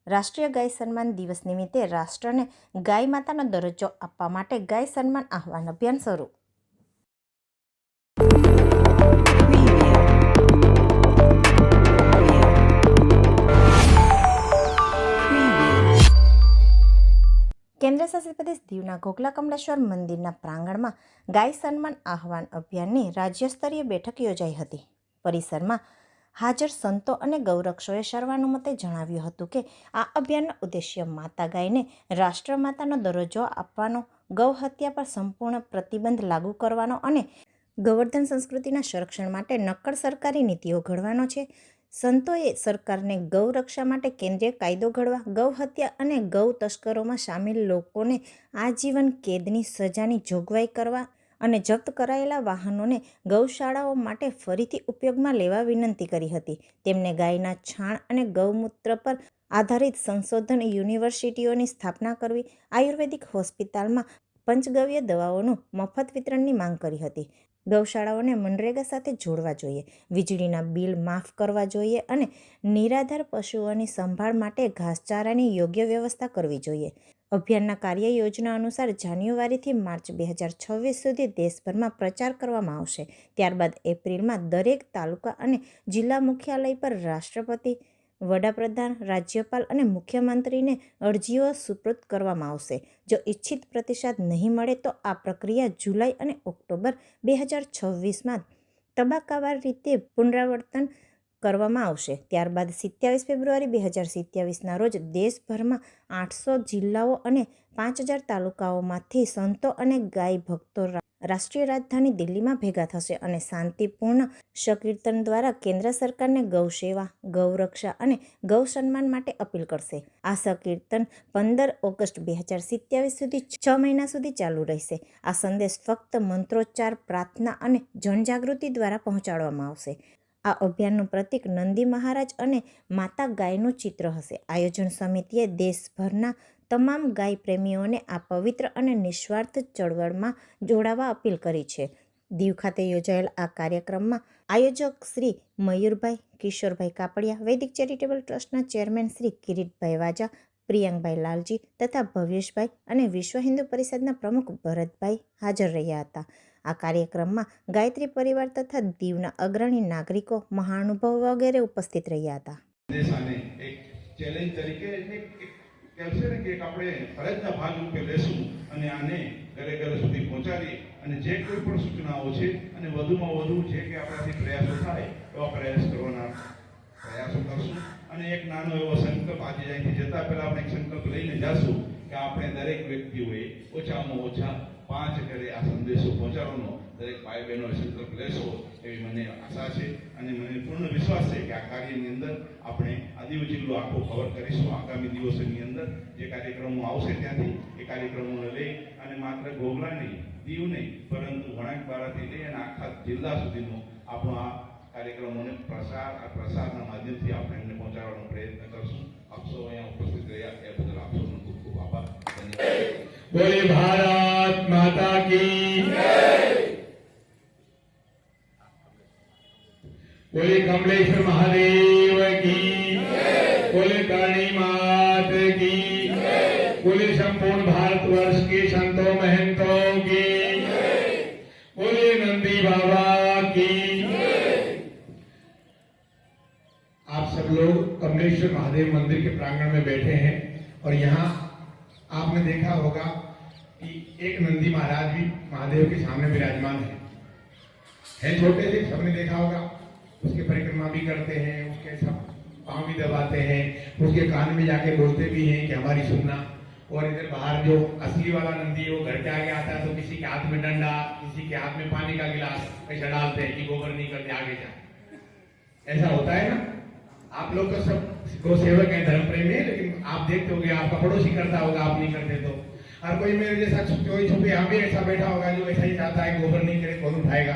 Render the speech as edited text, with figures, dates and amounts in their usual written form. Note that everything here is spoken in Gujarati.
રાષ્ટ્રીય ગાય સન્માન દિવસ નિમિત્તે રાષ્ટ્રને ગાય માતાનો દરજ્જો આપવા માટે ગાય સન્માન આહવાન અભિયાન શરૂ. કેન્દ્રશાસિત પ્રદેશ દીવના ઘોઘલા કમલેશ્વર મંદિરના પ્રાંગણમાં ગાય સન્માન આહવાન અભિયાનની રાજ્યસ્તરીય બેઠક યોજાઈ હતી. પરિસરમાં હાજર સંતો અને ગૌરક્ષોએ સર્વાનુમતે જણાવ્યું હતું કે આ અભિયાનનો ઉદ્દેશ્ય માતા ગાયને રાષ્ટ્રમાતાનો દરજ્જો આપવાનો, ગૌ હત્યા પર સંપૂર્ણ પ્રતિબંધ લાગુ કરવાનો અને ગૌવર્ધન સંસ્કૃતિના સંરક્ષણ માટે નક્કર સરકારી નીતિઓ ઘડવાનો છે. સંતોએ સરકારને ગૌ રક્ષા માટે કેન્દ્રીય કાયદો ઘડવા, ગૌ હત્યા અને ગૌ તસ્કરોમાં સામેલ લોકોને આજીવન કેદની સજાની જોગવાઈ કરવા અને જપ્ત કરાયેલા વાહનોને ગૌશાળાઓ માટે ફરીથી ઉપયોગમાં લેવા વિનંતી કરી હતી. તેમને ગાયના છાણ અને ગૌમૂત્ર પર આધારિત સંશોધન યુનિવર્સિટીઓની સ્થાપના કરવી, આયુર્વેદિક હોસ્પિટલમાં પંચગવ્ય દવાઓનું મફત વિતરણની માંગ કરી હતી. ગૌશાળાઓને મનરેગા સાથે જોડવા જોઈએ, વીજળીના બિલ માફ કરવા જોઈએ અને નિરાધાર પશુઓની સંભાળ માટે ઘાસચારાની યોગ્ય વ્યવસ્થા કરવી જોઈએ. અભિયાનના કાર્ય યોજના અનુસાર જાન્યુઆરીથી માર્ચ 2026 સુધી દેશભરમાં પ્રચાર કરવામાં આવશે. ત્યારબાદ એપ્રિલમાં દરેક તાલુકા અને જિલ્લા મુખ્યાલય પર રાષ્ટ્રપતિ, વડાપ્રધાન, રાજ્યપાલ અને મુખ્યમંત્રીને અરજીઓ સુપરત કરવામાં આવશે. જો ઇચ્છિત પ્રતિસાદ નહીં મળે તો આ પ્રક્રિયા જુલાઈ અને ઓક્ટોબર 2026માં તબક્કાવાર રીતે પુનરાવર્તન કરવામાં આવશે. ત્યારબાદ 27 ફેબ્રુઆરી 2027ના રોજ દેશભરમાં 800 જિલ્લાઓ અને 5000 તાલુકાઓમાંથી સંતો અને ગાય ભક્તો રાષ્ટ્રીય રાજધાની દિલ્હીમાં ભેગા થશે અને શાંતિપૂર્ણ સંકીર્તન દ્વારા કેન્દ્ર સરકારને ગૌ સેવા, ગૌ રક્ષા અને ગૌ સન્માન માટે અપીલ કરશે. આ સંકીર્તન 15 ઓગસ્ટ 2027 સુધી 6 મહિના સુધી ચાલુ રહેશે. આ સંદેશ ફક્ત મંત્રોચ્ચાર, પ્રાર્થના અને જનજાગૃતિ દ્વારા પહોંચાડવામાં આવશે. આ અભિયાનનું પ્રતીક નંદી મહારાજ અને માતા ગાયનું ચિત્ર હશે. આયોજન સમિતિએ દેશભરના તમામ ગાય પ્રેમીઓને આ પવિત્ર અને નિસ્વાર્થ ચળવળમાં જોડાવા અપીલ કરી છે. દીવ ખાતે યોજાયેલ આ કાર્યક્રમમાં આયોજક શ્રી મયુરભાઈ, કિશોરભાઈ કાપડિયા, વૈદિક ચેરિટેબલ ટ્રસ્ટના ચેરમેન શ્રી કિરીટભાઈ વાજા, પ્રિયંકભાઈ લાલજી તથા ભવ્યેશભાઈ અને વિશ્વ હિન્દુ પરિષદના પ્રમુખ ભરતભાઈ હાજર રહ્યા હતા. આ કાર્યક્રમમાં ગાયત્રી પરિવાર તથા દીવના અગ્રણી નાગરિકો, મહાનુભાવો વગેરે ઉપસ્થિત રહ્યા હતા. આપણે ફરજના ભાગરૂપે લેશું અને આને ઘરે ઘરે સુધી પહોંચાડી અને જે કોઈ પણ સૂચનાઓ છે અને વધુમાં વધુ જે કે આપણાથી પ્રયાસો થાય એવા પ્રયાસ કરવાના પ્રયાસો કરશું. અને એક નાનો એવો સંકલ્પ આજે અહીંથી જતા પહેલા આપણે એક સંકલ્પ લઈને જશું કે આપણે દરેક વ્યક્તિઓએ ઓછામાં ઓછા 5 ઘરે આ સંદેશો પહોંચાડવાનો દરેક ભાઈ બહેનોએ સંકલ્પ લેશો એવી મને આશા છે અને મને પૂર્ણ વિશ્વાસ છે કે આ કાર્યની અંદર આપણે આ દીવ જિલ્લો આખો કવર કરીશું. આગામી દિવસોની અંદર જે કાર્યક્રમો આવશે ત્યાંથી એ કાર્યક્રમોને લઈ અને માત્ર ઘોઘલા નહીં, દીવ નહીં, પરંતુ વણાકબારાથી લઈ અને આખા જિલ્લા સુધીનો આપણો આ કાર્યક્રમોને પ્રસારના માધ્યમથી આપણે એમને પહોંચાડવાનો પ્રયત્ન કરશું. આપ સૌ અહીંયા ઉપસ્થિત રહ્યા એ બદલ આપ સૌનો ખૂબ ખૂબ આભાર. બોલે ભારત માતા કી જય. બોલે કમલેશ્વર મહાદેવ કી જય. બોલે કરણી માત કી જય. બોલે संपूर्ण भारतवर्ष के संतों महंतों की जय. बोले नंदी बाबा की जय. आप सब लोग कमलेश्वर महादेव मंदिर के प्रांगण में बैठे हैं और यहाँ आपने देखा होगा कि एक नंदी महाराज भी महादेव के सामने विराजमान है छोटे से, सबने देखा होगा. उसके परिक्रमा भी करते हैं, उसके सब पांव भी दबाते हैं, उसके कान में जाके बोलते भी हैं कि हमारी सुनना. और इधर बाहर जो असली वाला नंदी है वो घर के आगे आता है तो किसी के हाथ में डंडा, किसी के हाथ में पानी का गिलास ऐसा डालते हैं कि गोबर नहीं करते आगे जा. ऐसा होता है ना. आप लोग तो सब गौ सेवक हैं, धर्म प्रेमी है, लेकिन आप देखते होंगे आपका पड़ोसी करता होगा, आप नहीं करते तो. और कोई मेरे जैसा कोई छुपे यहाँ भी ऐसा बैठा होगा जो ऐसा ही चाहता है गोबर नहीं करे कौन उठाएगा.